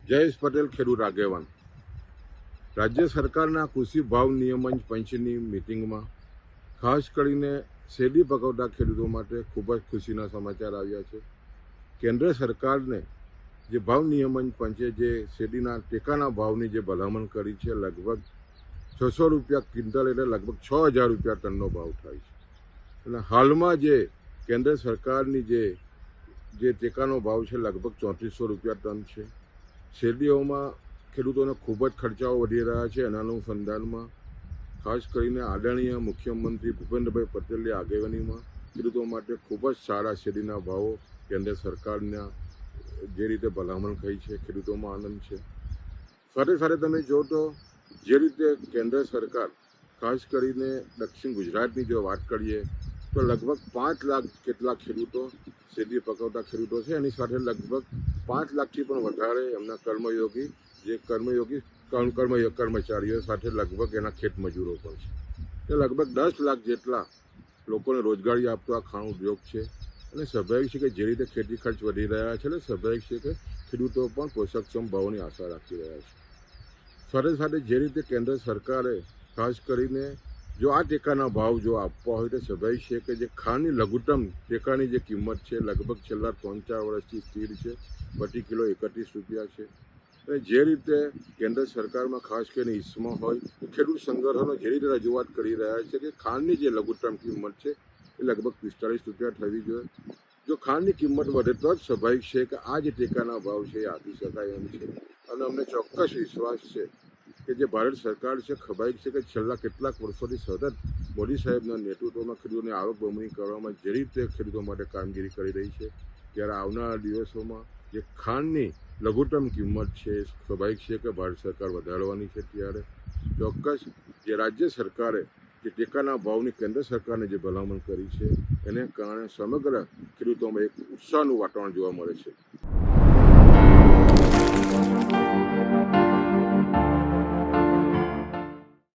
જયેશ પટેલ, ખેડૂત આગેવાન. રાજ્ય સરકારના કૃષિ ભાવ નિયમન પંચની મિટિંગમાં ખાસ કરીને શેરડી પકવતા ખેડૂતો માટે ખૂબ જ ખુશીના સમાચાર આવ્યા છે. કેન્દ્ર સરકારને જે ભાવ નિયમન પંચે જે શેરડીના ટેકાના ભાવની જે ભલામણ કરી છે, લગભગ 600 રૂપિયા ક્વિન્ટલ એટલે લગભગ 6000 રૂપિયા ટનનો ભાવ થાય છે. અને હાલમાં જે કેન્દ્ર સરકારની જે ટેકાનો ભાવ છે લગભગ 3400 રૂપિયા ટન છે. શેરડીઓમાં ખેડૂતોને ખૂબ જ ખર્ચાઓ વધી રહ્યા છે. એના અનુસંધાનમાં ખાસ કરીને આદરણીય મુખ્યમંત્રી ભૂપેન્દ્રભાઈ પટેલની આગેવાનીમાં ખેડૂતો માટે ખૂબ જ સારા શેરડીના ભાવો કેન્દ્ર સરકારના જે રીતે ભલામણ કરી છે, ખેડૂતોમાં આનંદ છે. સાથે સાથે તમે જો તો જે રીતે કેન્દ્ર સરકાર ખાસ કરીને દક્ષિણ ગુજરાતની જો વાત કરીએ તો લગભગ 5 લાખ કેટલા ખેડૂતો શેરડી પકવતા ખેડૂતો છે. એની સાથે લગભગ 5 લાખથી પણ વધારે એમના કર્મચારીઓ સાથે લગભગ એના ખેત મજૂરો પણ છે. એ લગભગ 10 લાખ જેટલા લોકોને રોજગારી આપતો આ ખાણ ઉદ્યોગ છે. અને સ્વાભાવિક છે કે જે રીતે ખેતી ખર્ચ વધી રહ્યા છે એટલે સ્વાભાવિક છે કે ખેડૂતો પણ પોષકક્ષમ ભાવોની આશા રાખી રહ્યા છે. સાથે સાથે જે રીતે કેન્દ્ર સરકારે ખાસ કરીને જો આ ટેકાના ભાવ જો આપવા હોય તો સ્વાભાવિક છે કે જે ખાંડની લઘુત્તમ ટેકાની જે કિંમત છે લગભગ છેલ્લા 3-4 વર્ષથી સ્થિર છે, પ્રતિ કિલો 31 રૂપિયા છે. અને જે રીતે કેન્દ્ર સરકારમાં ખાસ કરીને ઈસમા હોય ખેડૂત સંગઠનો જે રીતે રજૂઆત કરી રહ્યા છે કે ખાંડની જે લઘુત્તમ કિંમત છે એ લગભગ 45 રૂપિયા થવી જોઈએ. જો ખાંડની કિંમત વધે તો જ સ્વાભાવિક છે કે આ જે ટેકાના ભાવ છે એ આપી શકાય એમ છે. અને અમને ચોક્કસ વિશ્વાસ છે કે જે ભારત સરકાર છે, સ્વાભાવિક છે કે છેલ્લા કેટલાક વર્ષોથી સતત મોદી સાહેબના નેતૃત્વમાં ખેડૂતોની આવક બમણી કરવામાં જે રીતે ખેડૂતો માટે કામગીરી કરી રહી છે, ત્યારે આવનારા દિવસોમાં જે ખાંડની લઘુત્તમ કિંમત છે સ્વાભાવિક છે કે ભારત સરકાર વધારવાની છે. ત્યારે ચોક્કસ જે રાજ્ય સરકારે જે ટેકાના ભાવની કેન્દ્ર સરકારને જે ભલામણ કરી છે એને કારણે સમગ્ર ખેડૂતોમાં એક ઉત્સાહનું વાતાવરણ જોવા મળે છે.